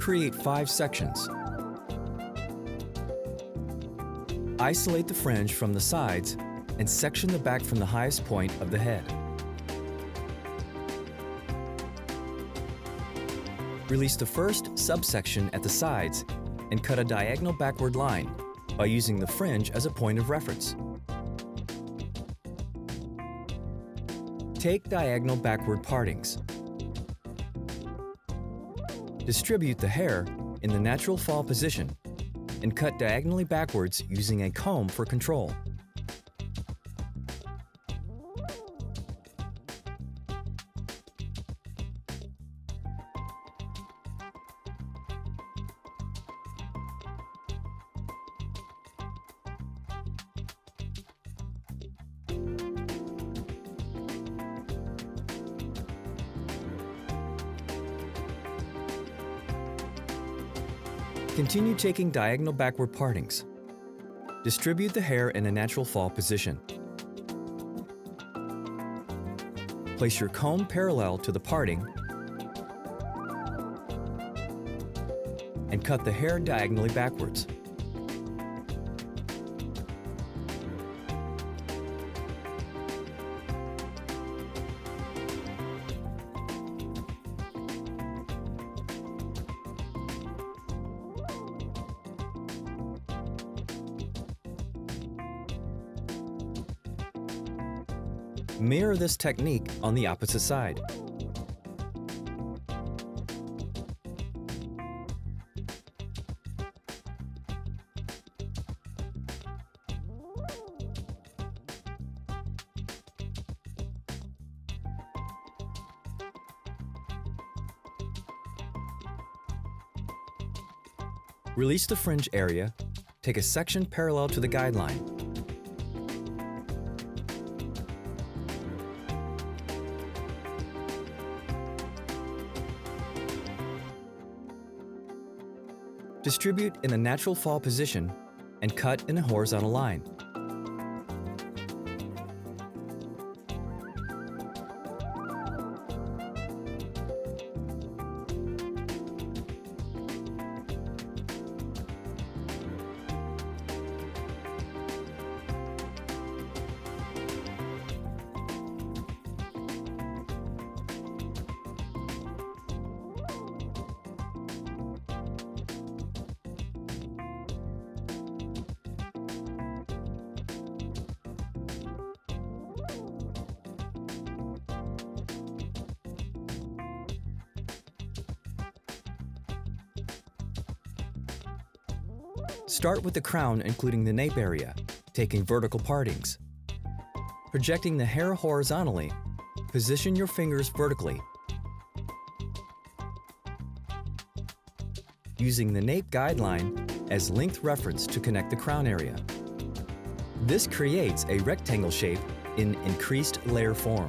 Create 5 sections. Isolate the fringe from the sides and section the back from the highest point of the head. Release the first subsection at the sides and cut a diagonal backward line by using the fringe as a point of reference. Take diagonal backward partings. Distribute the hair in the natural fall position and cut diagonally backwards using a comb for control. Continue taking diagonal backward partings. Distribute the hair in a natural fall position. Place your comb parallel to the parting and cut the hair diagonally backwards. Mirror this technique on the opposite side. Release the fringe area, take a section parallel to the guideline. Distribute in a natural fall position and cut in a horizontal line. Start with the crown, including the nape area, taking vertical partings. Projecting the hair horizontally, position your fingers vertically. Using the nape guideline as length reference to connect the crown area. This creates a rectangle shape in increased layer form.